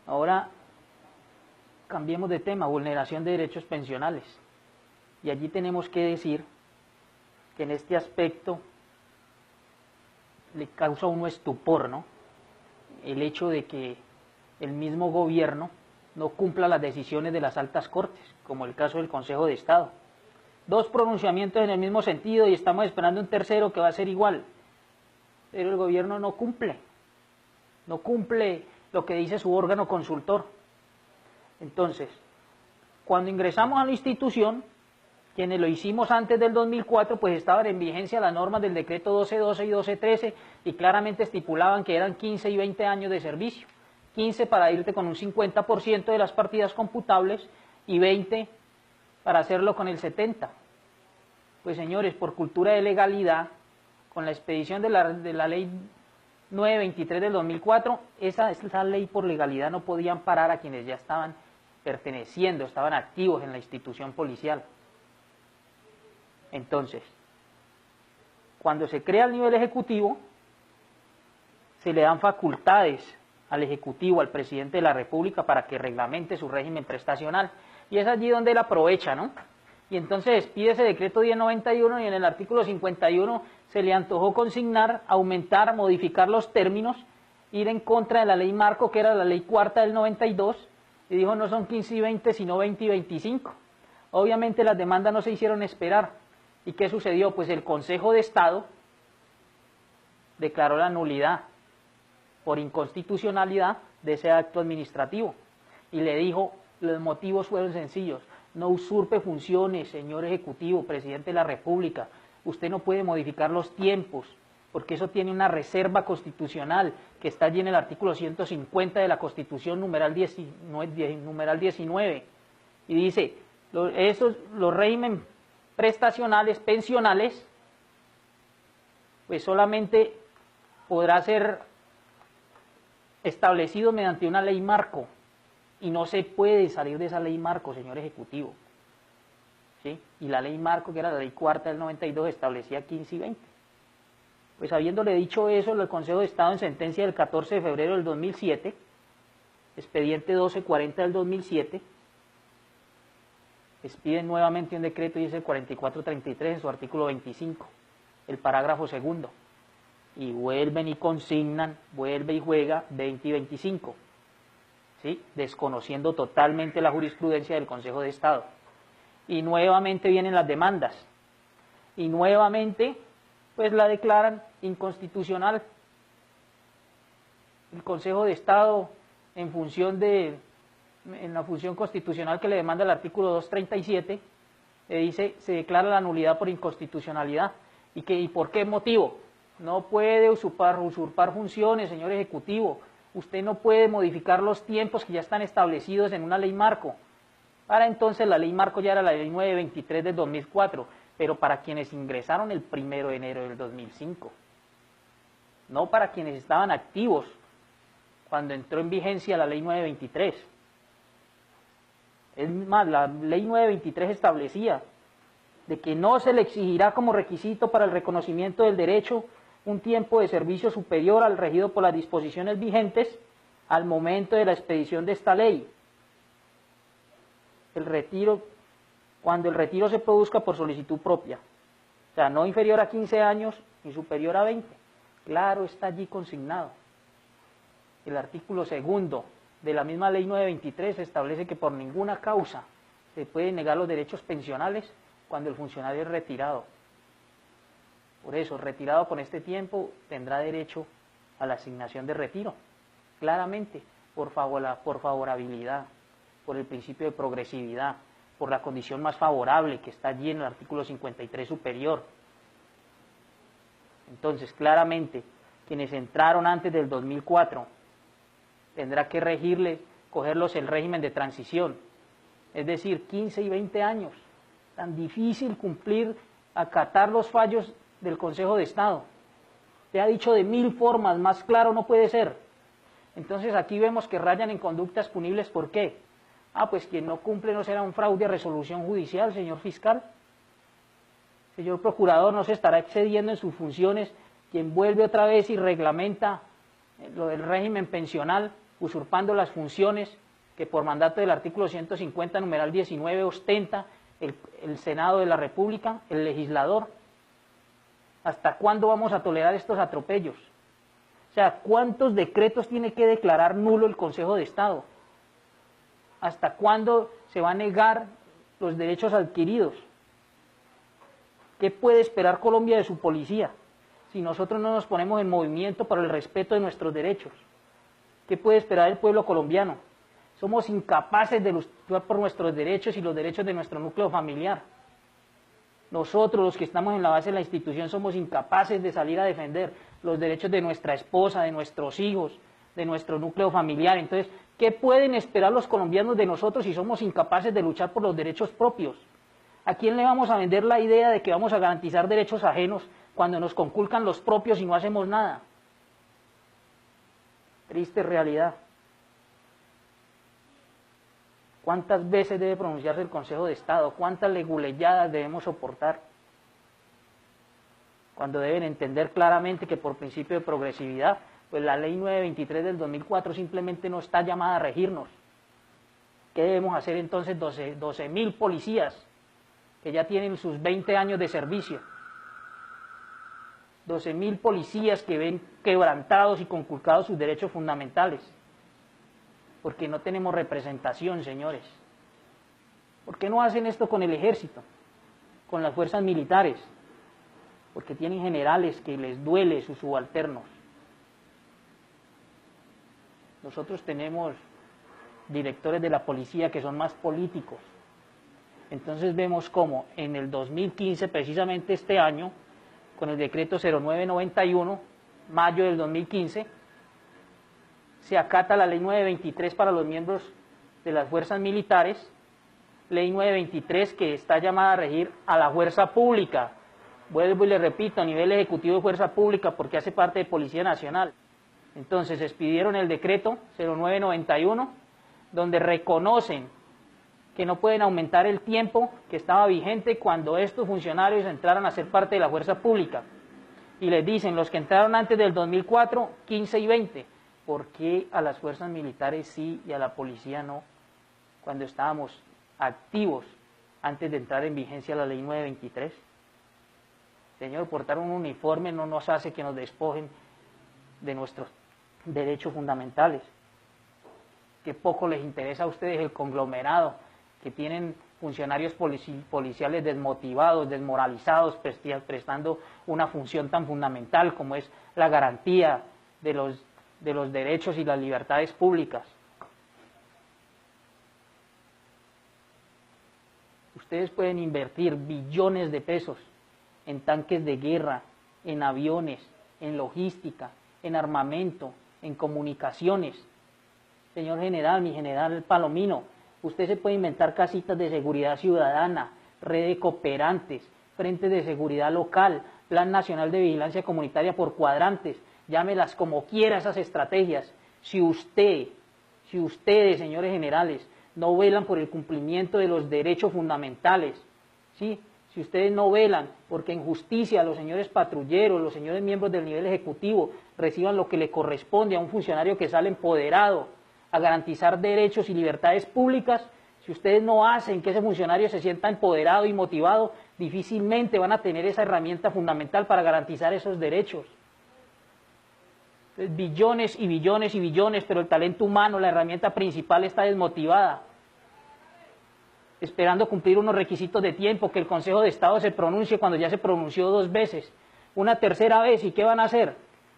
Ahora cambiemos de tema, vulneración de derechos pensionales. Y allí tenemos que decir que en este aspecto le causa a uno estupor, ¿no? El hecho de que el mismo gobierno no cumpla las decisiones de las altas cortes, como el caso del Consejo de Estado. Dos pronunciamientos en el mismo sentido y estamos esperando un tercero que va a ser igual. Pero el gobierno no cumple lo que dice su órgano consultor. Entonces, cuando ingresamos a la institución, quienes lo hicimos antes del 2004, pues estaban en vigencia las normas del decreto 1212 y 1213 y claramente estipulaban que eran 15 y 20 años de servicio. 15 para irte con un 50% de las partidas computables y 20 para hacerlo con el 70%. Pues señores, por cultura de legalidad, con la expedición de la ley 923 del 2004, esa ley por legalidad no podía amparar a quienes ya estaban perteneciendo, estaban activos en la institución policial. Entonces, cuando se crea el nivel ejecutivo, se le dan facultades al Ejecutivo, al Presidente de la República, para que reglamente su régimen prestacional. Y es allí donde él aprovecha, ¿no? Y entonces pide ese decreto 1091 y en el artículo 51 se le antojó consignar, aumentar, modificar los términos, ir en contra de la ley marco, que era la ley cuarta del 92, y dijo no son 15 y 20, sino 20 y 25. Obviamente las demandas no se hicieron esperar. ¿Y qué sucedió? Pues el Consejo de Estado declaró la nulidad por inconstitucionalidad de ese acto administrativo y le dijo, los motivos fueron sencillos: no usurpe funciones, señor Ejecutivo, Presidente de la República, usted no puede modificar los tiempos, porque eso tiene una reserva constitucional que está allí en el artículo 150 de la Constitución, numeral 19, y dice, los regímenes prestacionales, pensionales, pues solamente podrá ser establecido mediante una ley marco, y no se puede salir de esa ley marco, señor Ejecutivo. ¿Sí? Y la ley marco, que era la ley cuarta del 92, establecía 15 y 20. Pues habiéndole dicho eso, el Consejo de Estado en sentencia del 14 de febrero del 2007, expediente 1240 del 2007, expiden nuevamente un decreto y es el 4433 en su artículo 25, el parágrafo segundo, y vuelven y consignan, vuelve y juega 20 y 25, ¿sí? Desconociendo totalmente la jurisprudencia del Consejo de Estado. Y nuevamente vienen las demandas, y nuevamente pues la declaran inconstitucional. El Consejo de Estado, en la función constitucional que le demanda el artículo 237, le dice, se declara la nulidad por inconstitucionalidad. ¿Y por qué motivo? No puede usurpar funciones, señor Ejecutivo. Usted no puede modificar los tiempos que ya están establecidos en una ley marco. Para entonces la ley marco ya era la ley 923 del 2004, pero para quienes ingresaron el 1 de enero del 2005. No para quienes estaban activos cuando entró en vigencia la ley 923. Es más, la ley 923 establecía de que no se le exigirá como requisito para el reconocimiento del derecho un tiempo de servicio superior al regido por las disposiciones vigentes al momento de la expedición de esta ley. Cuando el retiro se produzca por solicitud propia, o sea, no inferior a 15 años ni superior a 20. Claro, está allí consignado. El artículo segundo de la misma ley 923 establece que por ninguna causa se pueden negar los derechos pensionales cuando el funcionario es retirado. Por eso, retirado con este tiempo tendrá derecho a la asignación de retiro, claramente, por favorabilidad, por el principio de progresividad, por la condición más favorable que está allí en el artículo 53 superior. Entonces, claramente, quienes entraron antes del 2004 tendrá que cogerlos el régimen de transición, es decir, 15 y 20 años. Tan difícil cumplir, acatar los fallos del Consejo de Estado. Te ha dicho de 1000 formas, más claro no puede ser. Entonces aquí vemos que rayan en conductas punibles. ¿Por qué? Pues quien no cumple no será un fraude a resolución judicial, señor fiscal. Señor procurador, no se estará excediendo en sus funciones quien vuelve otra vez y reglamenta lo del régimen pensional usurpando las funciones que por mandato del artículo 150, numeral 19, ostenta el Senado de la República, el legislador. ¿Hasta cuándo vamos a tolerar estos atropellos? O sea, ¿cuántos decretos tiene que declarar nulo el Consejo de Estado? ¿Hasta cuándo se va a negar los derechos adquiridos? ¿Qué puede esperar Colombia de su policía si nosotros no nos ponemos en movimiento para el respeto de nuestros derechos? ¿Qué puede esperar el pueblo colombiano? Somos incapaces de luchar por nuestros derechos y los derechos de nuestro núcleo familiar. Nosotros, los que estamos en la base de la institución, somos incapaces de salir a defender los derechos de nuestra esposa, de nuestros hijos, de nuestro núcleo familiar. Entonces, ¿qué pueden esperar los colombianos de nosotros si somos incapaces de luchar por los derechos propios? ¿A quién le vamos a vender la idea de que vamos a garantizar derechos ajenos cuando nos conculcan los propios y no hacemos nada? Triste realidad. ¿Cuántas veces debe pronunciarse el Consejo de Estado? ¿Cuántas leguleyadas debemos soportar? Cuando deben entender claramente que por principio de progresividad, pues la ley 923 del 2004 simplemente no está llamada a regirnos. ¿Qué debemos hacer entonces 12.000 policías que ya tienen sus 20 años de servicio? 12.000 policías que ven quebrantados y conculcados sus derechos fundamentales. Porque no tenemos representación, señores. ¿Por qué no hacen esto con el ejército, con las fuerzas militares? Porque tienen generales que les duele sus subalternos. Nosotros tenemos directores de la policía que son más políticos. Entonces vemos cómo en el 2015, precisamente este año, con el decreto 0991, mayo del 2015, se acata la ley 923 para los miembros de las fuerzas militares, ley 923 que está llamada a regir a la fuerza pública. Vuelvo y le repito, a nivel ejecutivo de fuerza pública, porque hace parte de Policía Nacional. Entonces expidieron el decreto 0991, donde reconocen que no pueden aumentar el tiempo que estaba vigente cuando estos funcionarios entraran a ser parte de la fuerza pública. Y les dicen, los que entraron antes del 2004, 15 y 20. ¿Por qué a las fuerzas militares sí y a la policía no? Cuando estábamos activos antes de entrar en vigencia la ley 923. Señor, portar un uniforme no nos hace que nos despojen de nuestros derechos fundamentales. Qué poco les interesa a ustedes el conglomerado que tienen funcionarios policiales desmotivados, desmoralizados, prestando una función tan fundamental como es la garantía de los derechos y las libertades públicas. Ustedes pueden invertir billones de pesos en tanques de guerra, en aviones, en logística, en armamento, en comunicaciones. Señor general, mi general Palomino, usted se puede inventar casitas de seguridad ciudadana, red de cooperantes, frentes de seguridad local, Plan Nacional de Vigilancia Comunitaria por cuadrantes, llámelas como quiera esas estrategias. Si ustedes, señores generales, no velan por el cumplimiento de los derechos fundamentales, ¿sí? Si ustedes no velan porque en justicia los señores patrulleros, los señores miembros del nivel ejecutivo reciban lo que le corresponde a un funcionario que sale empoderado a garantizar derechos y libertades públicas, si ustedes no hacen que ese funcionario se sienta empoderado y motivado, difícilmente van a tener esa herramienta fundamental para garantizar esos derechos. Entonces, billones y billones y billones, pero el talento humano, la herramienta principal, está desmotivada, esperando cumplir unos requisitos de tiempo, que el Consejo de Estado se pronuncie cuando ya se pronunció 2 veces, una tercera vez, ¿y qué van a hacer?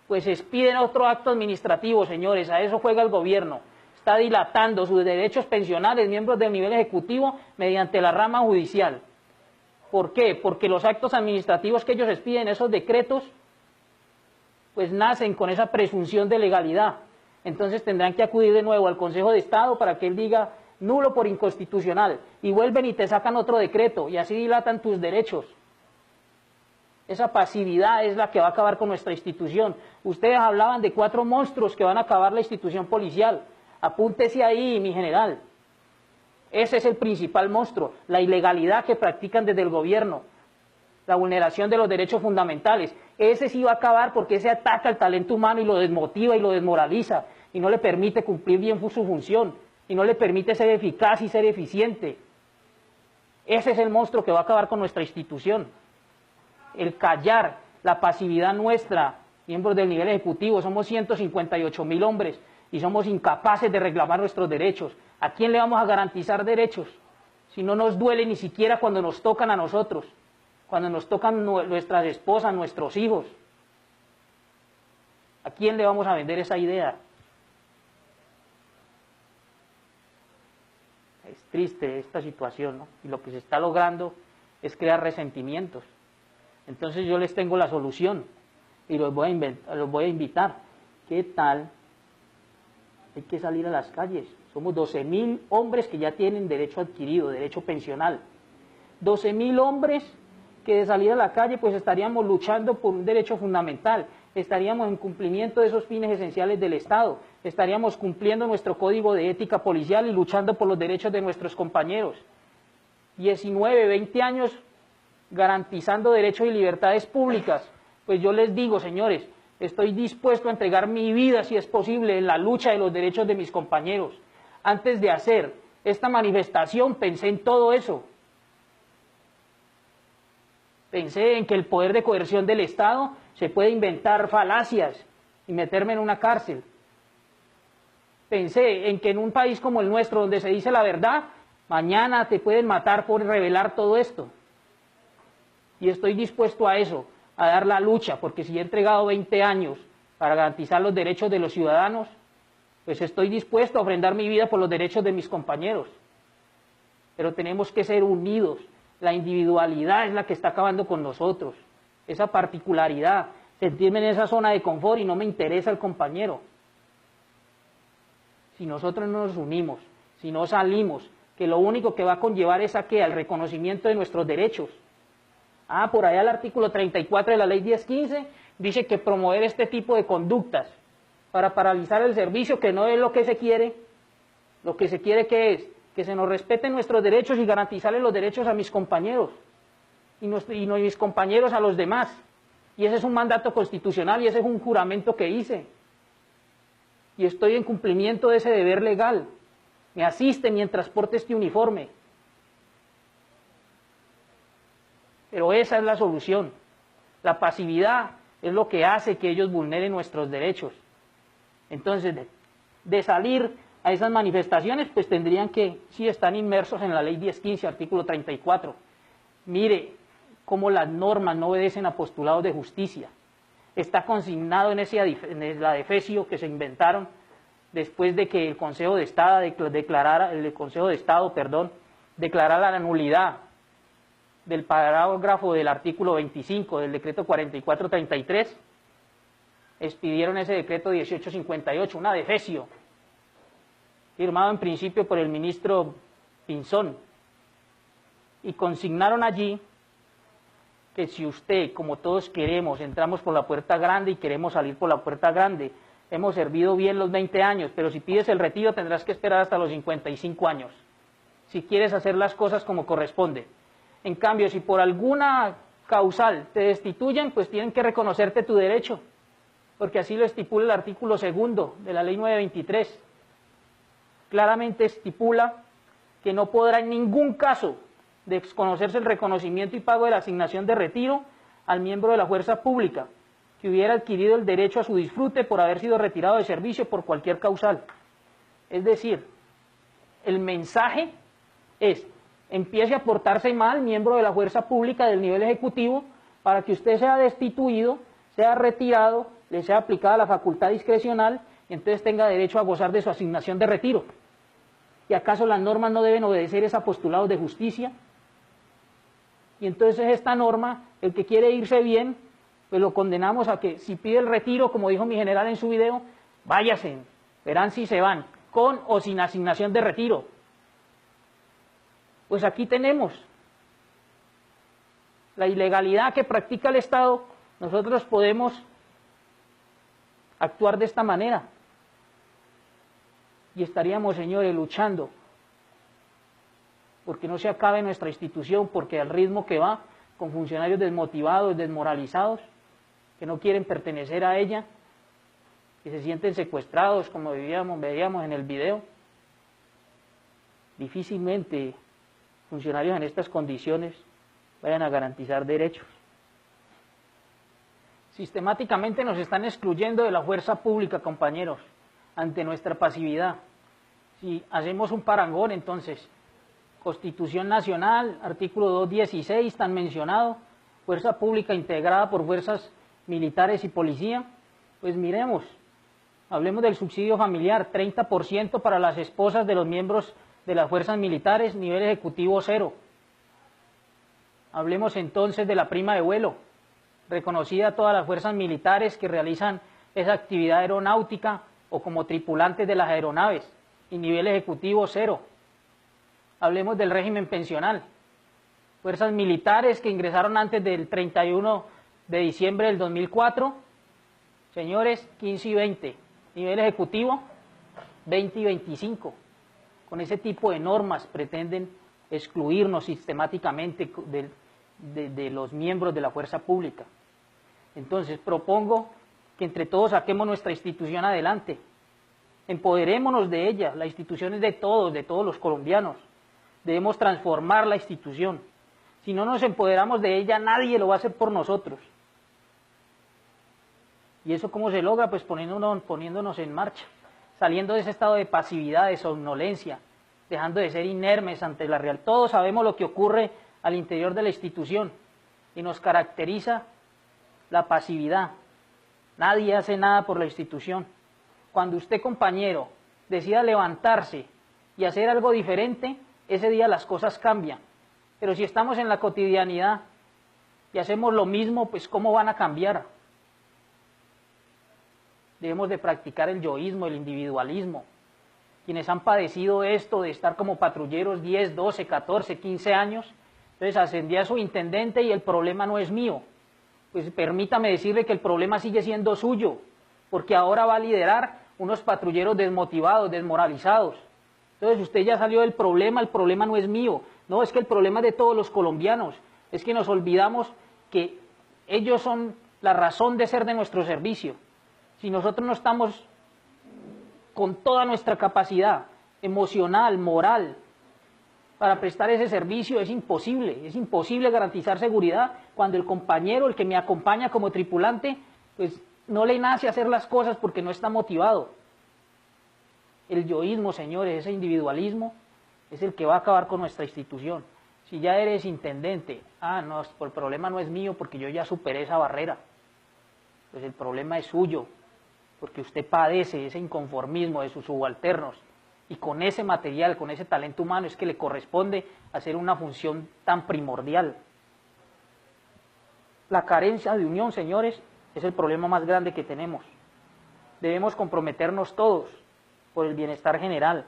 Pues expiden otro acto administrativo, señores, a eso juega el gobierno. Está dilatando sus derechos pensionales, miembros del nivel ejecutivo, mediante la rama judicial. ¿Por qué? Porque los actos administrativos que ellos expiden, esos decretos, pues nacen con esa presunción de legalidad. Entonces tendrán que acudir de nuevo al Consejo de Estado para que él diga nulo por inconstitucional, y vuelven y te sacan otro decreto, y así dilatan tus derechos. Esa pasividad es la que va a acabar con nuestra institución. Ustedes hablaban de 4 monstruos que van a acabar la institución policial. Apúntese ahí, mi general. Ese es el principal monstruo, la ilegalidad que practican desde el gobierno, la vulneración de los derechos fundamentales. Ese sí va a acabar porque ese ataca al talento humano y lo desmotiva y lo desmoraliza. y no le permite cumplir bien su función, y no le permite ser eficaz y ser eficiente. Ese es el monstruo que va a acabar con nuestra institución. El callar, la pasividad nuestra, miembros del nivel ejecutivo, somos 158.000 hombres y somos incapaces de reclamar nuestros derechos. ¿A quién le vamos a garantizar derechos? Si no nos duele ni siquiera cuando nos tocan a nosotros, cuando nos tocan nuestras esposas, nuestros hijos. ¿A quién le vamos a vender esa idea? Es triste esta situación, ¿no? Y lo que se está logrando es crear resentimientos. Entonces yo les tengo la solución y los voy a invitar. ¿Qué tal? Hay que salir a las calles. Somos 12.000 hombres que ya tienen derecho adquirido, derecho pensional. 12.000 hombres que de salir a la calle pues estaríamos luchando por un derecho fundamental, estaríamos en cumplimiento de esos fines esenciales del Estado, estaríamos cumpliendo nuestro código de ética policial y luchando por los derechos de nuestros compañeros. 19, 20 años garantizando derechos y libertades públicas. Pues yo les digo, señores, estoy dispuesto a entregar mi vida, si es posible, en la lucha de los derechos de mis compañeros. Antes de hacer esta manifestación pensé en todo eso. Pensé en que el poder de coerción del Estado se puede inventar falacias y meterme en una cárcel. Pensé en que en un país como el nuestro, donde se dice la verdad, mañana te pueden matar por revelar todo esto. Y estoy dispuesto a eso, a dar la lucha, porque si he entregado 20 años para garantizar los derechos de los ciudadanos, pues estoy dispuesto a ofrendar mi vida por los derechos de mis compañeros. Pero tenemos que ser unidos. La individualidad es la que está acabando con nosotros. Esa particularidad, sentirme en esa zona de confort y no me interesa el compañero. Si nosotros no nos unimos, si no salimos, que lo único que va a conllevar es a ¿qué? Al reconocimiento de nuestros derechos. Por allá el artículo 34 de la ley 1015 dice que promover este tipo de conductas para paralizar el servicio, que no es lo que se quiere. Lo que se quiere que es que se nos respeten nuestros derechos y garantizarles los derechos a mis compañeros y mis compañeros a los demás. Y ese es un mandato constitucional y ese es un juramento que hice. Y estoy en cumplimiento de ese deber legal. Me asiste mientras porte este uniforme. Pero esa es la solución. La pasividad es lo que hace que ellos vulneren nuestros derechos. Entonces, de salir a esas manifestaciones, pues tendrían que, sí, están inmersos en la ley 1015, artículo 34. Mire cómo las normas no obedecen a postulados de justicia. Está consignado en el adefesio que se inventaron después de que el Consejo de Estado declarara la nulidad del parágrafo del artículo 25 del decreto 4433. Expidieron ese decreto 1858, un adefesio, firmado en principio por el ministro Pinzón, y consignaron allí que si usted, como todos queremos, entramos por la puerta grande y queremos salir por la puerta grande, hemos servido bien los 20 años, pero si pides el retiro tendrás que esperar hasta los 55 años, si quieres hacer las cosas como corresponde. En cambio, si por alguna causal te destituyen, pues tienen que reconocerte tu derecho, porque así lo estipula el artículo 2 de la ley 923. Claramente estipula que no podrá en ningún caso desconocerse el reconocimiento y pago de la asignación de retiro al miembro de la fuerza pública que hubiera adquirido el derecho a su disfrute por haber sido retirado de servicio por cualquier causal. Es decir, el mensaje es: empiece a portarse mal, miembro de la fuerza pública del nivel ejecutivo, para que usted sea destituido, sea retirado, le sea aplicada la facultad discrecional y entonces tenga derecho a gozar de su asignación de retiro. ¿Y acaso las normas no deben obedecer esos postulados de justicia? Y entonces esta norma, el que quiere irse bien, pues lo condenamos a que si pide el retiro, como dijo mi general en su video, váyase, verán si se van, con o sin asignación de retiro. Pues aquí tenemos la ilegalidad que practica el Estado. Nosotros podemos actuar de esta manera y estaríamos, señores, luchando porque no se acabe nuestra institución, porque al ritmo que va, con funcionarios desmotivados, desmoralizados, que no quieren pertenecer a ella, que se sienten secuestrados, como veíamos en el video. Difícilmente funcionarios en estas condiciones vayan a garantizar derechos. Sistemáticamente nos están excluyendo de la fuerza pública, compañeros, ante nuestra pasividad. Si hacemos un parangón, entonces, Constitución Nacional, artículo 216, tan mencionado, fuerza pública integrada por fuerzas militares y policía, pues miremos, hablemos del subsidio familiar, 30% para las esposas de los miembros de las fuerzas militares, nivel ejecutivo 0. Hablemos entonces de la prima de vuelo, reconocida a todas las fuerzas militares que realizan esa actividad aeronáutica o como tripulantes de las aeronaves, y nivel ejecutivo 0. Hablemos del régimen pensional, fuerzas militares que ingresaron antes del 31 de diciembre del 2004, señores, 15 y 20, nivel ejecutivo 20 y 25. Con ese tipo de normas pretenden excluirnos sistemáticamente de los miembros de la fuerza pública. Entonces propongo que entre todos saquemos nuestra institución adelante, empoderémonos de ella, la institución es de todos los colombianos, debemos transformar la institución. Si no nos empoderamos de ella, nadie lo va a hacer por nosotros. ¿Y eso cómo se logra? Pues poniéndonos en marcha, saliendo de ese estado de pasividad, de somnolencia, dejando de ser inermes ante la realidad. Todos sabemos lo que ocurre al interior de la institución y nos caracteriza la pasividad. Nadie hace nada por la institución. Cuando usted, compañero, decida levantarse y hacer algo diferente, ese día las cosas cambian. Pero si estamos en la cotidianidad y hacemos lo mismo, pues ¿cómo van a cambiar? Debemos de practicar el yoísmo, el individualismo. Quienes han padecido esto de estar como patrulleros 10, 12, 14, 15 años, entonces ascendí a su intendente y el problema no es mío. Pues permítame decirle que el problema sigue siendo suyo, porque ahora va a liderar unos patrulleros desmotivados, desmoralizados. Entonces usted ya salió del problema, el problema no es mío. No, es que el problema es de todos los colombianos. Es que nos olvidamos que ellos son la razón de ser de nuestro servicio. Si nosotros no estamos con toda nuestra capacidad emocional, moral, para prestar ese servicio, es imposible garantizar seguridad cuando el compañero, el que me acompaña como tripulante, pues no le nace hacer las cosas porque no está motivado. El yoísmo, señores, ese individualismo, es el que va a acabar con nuestra institución. Si ya eres intendente, no, el problema no es mío porque yo ya superé esa barrera. Pues el problema es suyo, porque usted padece ese inconformismo de sus subalternos, y con ese material, con ese talento humano es que le corresponde hacer una función tan primordial. La carencia de unión, señores, es el problema más grande que tenemos. Debemos comprometernos todos por el bienestar general.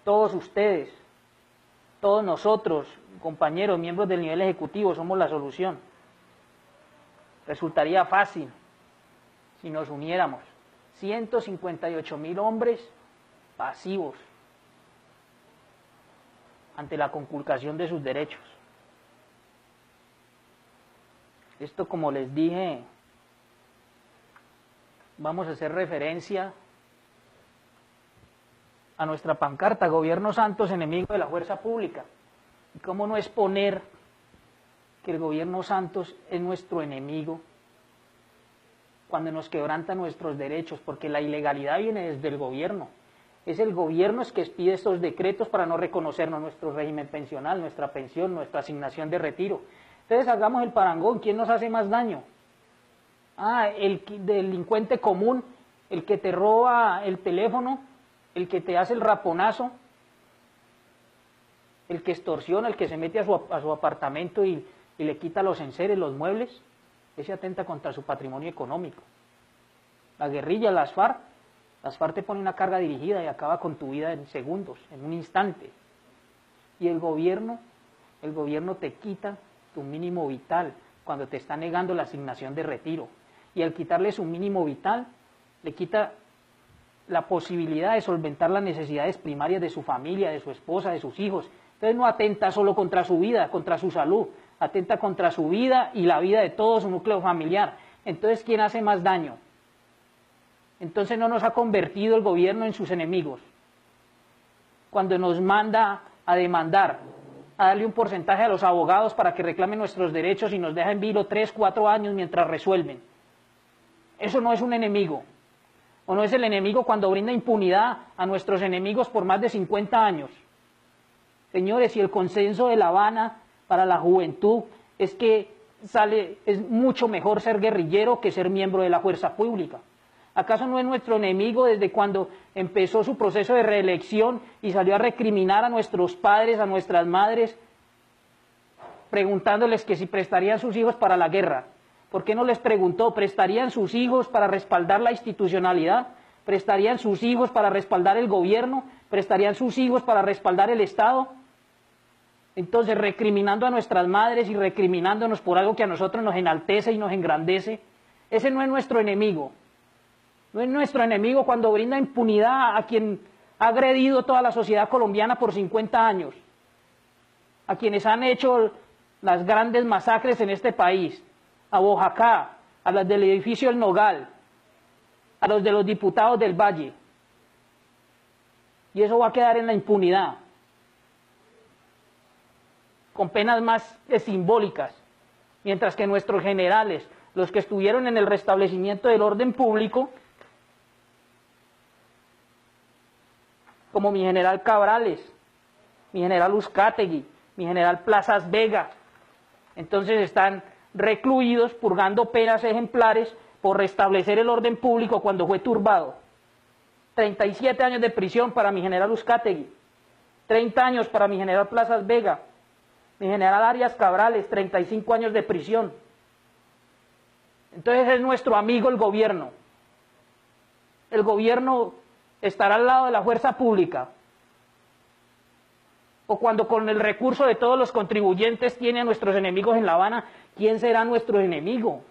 Todos ustedes, todos nosotros, compañeros, miembros del nivel ejecutivo, somos la solución. Resultaría fácil si nos uniéramos. 158.000 hombres pasivos ante la conculcación de sus derechos. Esto, como les dije, vamos a hacer referencia a nuestra pancarta, Gobierno Santos, enemigo de la fuerza pública. ¿Y cómo no exponer que el Gobierno Santos es nuestro enemigo cuando nos quebranta nuestros derechos? Porque la ilegalidad viene desde el gobierno. Es el gobierno el que expide estos decretos para no reconocernos nuestro régimen pensional, nuestra pensión, nuestra asignación de retiro. Entonces hagamos el parangón, ¿quién nos hace más daño? El delincuente común, el que te roba el teléfono, el que te hace el raponazo, el que extorsiona, el que se mete a su apartamento y le quita los enseres, los muebles, ese atenta contra su patrimonio económico. La guerrilla, las FARC te pone una carga dirigida y acaba con tu vida en segundos, en un instante. Y el gobierno te quita tu mínimo vital cuando te está negando la asignación de retiro. Y al quitarle su mínimo vital, le quita la posibilidad de solventar las necesidades primarias de su familia, de su esposa, de sus hijos. Entonces no atenta solo contra su vida, contra su salud, atenta contra su vida y la vida de todo su núcleo familiar. Entonces, ¿quién hace más daño? Entonces no nos ha convertido el gobierno en sus enemigos. Cuando nos manda a demandar, a darle un porcentaje a los abogados para que reclamen nuestros derechos y nos deja en vilo 3, 4 años mientras resuelven. Eso no es un enemigo. O no es el enemigo cuando brinda impunidad a nuestros enemigos por más de 50 años. Señores, si el consenso de La Habana para la juventud es que es mucho mejor ser guerrillero que ser miembro de la fuerza pública. ¿Acaso no es nuestro enemigo desde cuando empezó su proceso de reelección y salió a recriminar a nuestros padres, a nuestras madres, preguntándoles que si prestarían sus hijos para la guerra? ¿Por qué no les preguntó, prestarían sus hijos para respaldar la institucionalidad? ¿Prestarían sus hijos para respaldar el gobierno? ¿Prestarían sus hijos para respaldar el Estado? Entonces, recriminando a nuestras madres y recriminándonos por algo que a nosotros nos enaltece y nos engrandece, ese no es nuestro enemigo. No es nuestro enemigo cuando brinda impunidad a quien ha agredido toda la sociedad colombiana por 50 años, a quienes han hecho las grandes masacres en este país, a Bojacá, a las del edificio El Nogal, a los de los diputados del Valle. Y eso va a quedar en la impunidad, con penas más simbólicas, mientras que nuestros generales, los que estuvieron en el restablecimiento del orden público, como mi general Cabrales, mi general Uzcategui, mi general Plazas Vega, entonces están recluidos purgando penas ejemplares por restablecer el orden público cuando fue turbado. 37 años de prisión para mi general Uzcategui, 30 años para mi general Plazas Vega, mi general Arias Cabrales, 35 años de prisión. Entonces es nuestro amigo el gobierno. El gobierno estará al lado de la fuerza pública. O cuando con el recurso de todos los contribuyentes tiene a nuestros enemigos en La Habana, ¿quién será nuestro enemigo?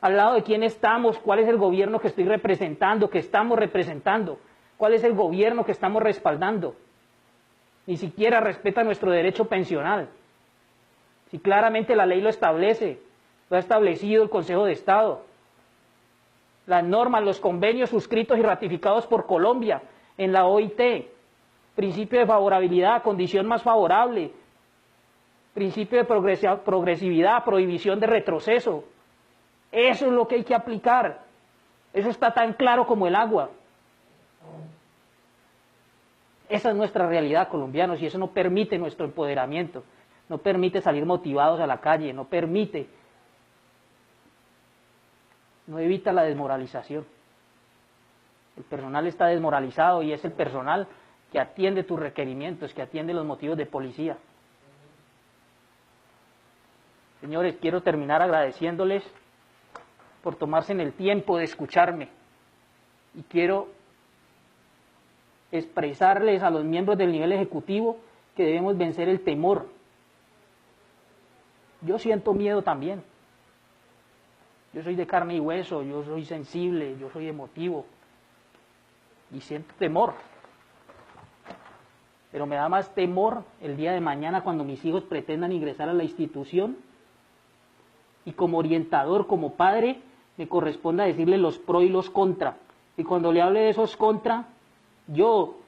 ¿Al lado de quién estamos? ¿Cuál es el gobierno que estoy representando, que estamos representando? ¿Cuál es el gobierno que estamos respaldando? Ni siquiera respeta nuestro derecho pensional. Si claramente la ley lo establece, lo ha establecido el Consejo de Estado. Las normas, los convenios suscritos y ratificados por Colombia en la OIT, principio de favorabilidad, condición más favorable, principio de progresividad, prohibición de retroceso. Eso es lo que hay que aplicar. Eso está tan claro como el agua. Esa es nuestra realidad, colombianos, y eso no permite nuestro empoderamiento, no permite salir motivados a la calle, no permite, no evita la desmoralización. El personal está desmoralizado y es el personal que atiende tus requerimientos, que atiende los motivos de policía. Señores, quiero terminar agradeciéndoles por tomarse en el tiempo de escucharme y quiero expresarles a los miembros del nivel ejecutivo que debemos vencer el temor. Yo siento miedo también. Yo soy de carne y hueso, yo soy sensible, yo soy emotivo y siento temor. Pero me da más temor el día de mañana cuando mis hijos pretendan ingresar a la institución y como orientador, como padre, me corresponda decirle los pro y los contra. Y cuando le hable de esos contra, yo,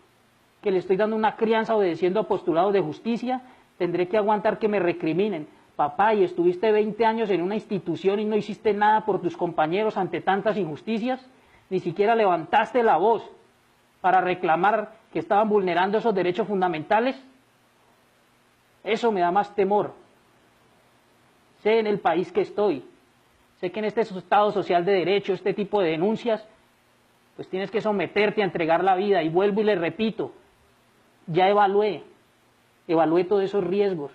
que le estoy dando una crianza obedeciendo a postulados de justicia, tendré que aguantar que me recriminen. Papá, y estuviste 20 años en una institución y no hiciste nada por tus compañeros ante tantas injusticias, ni siquiera levantaste la voz para reclamar que estaban vulnerando esos derechos fundamentales. Eso me da más temor. Sé en el país que estoy, sé que en este Estado social de derecho, este tipo de denuncias, pues tienes que someterte a entregar la vida, y vuelvo y le repito, ya evalué todos esos riesgos.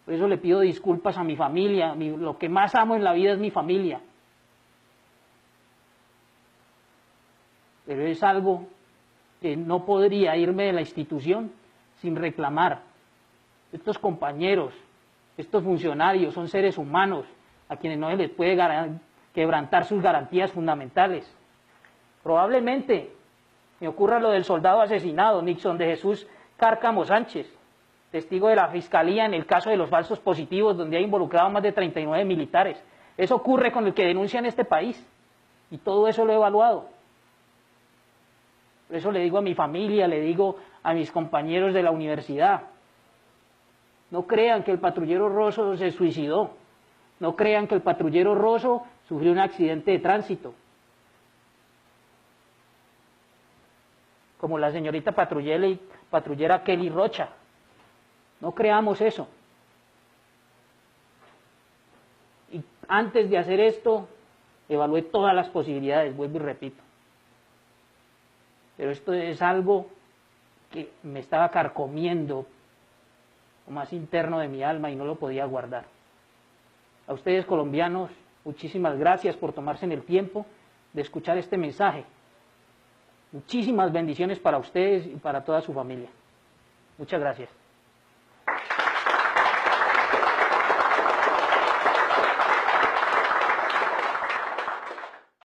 Por eso le pido disculpas a mi familia, lo que más amo en la vida es mi familia. Pero es algo que no podría irme de la institución sin reclamar. Estos compañeros, estos funcionarios son seres humanos a quienes no se les puede quebrantar sus garantías fundamentales. Probablemente me ocurra lo del soldado asesinado, Nixon de Jesús Cárcamo Sánchez, testigo de la Fiscalía en el caso de los falsos positivos, donde ha involucrado más de 39 militares. Eso ocurre con el que denuncia en este país. Y todo eso lo he evaluado. Por eso le digo a mi familia, le digo a mis compañeros de la universidad, no crean que el patrullero Rosso se suicidó, no crean que el patrullero Rosso sufrió un accidente de tránsito, como la señorita patrullera Kelly Rocha. No creamos eso. Y antes de hacer esto, evalué todas las posibilidades, vuelvo y repito. Pero esto es algo que me estaba carcomiendo lo más interno de mi alma y no lo podía guardar. A ustedes, colombianos, muchísimas gracias por tomarse en el tiempo de escuchar este mensaje. Muchísimas bendiciones para ustedes y para toda su familia. Muchas gracias.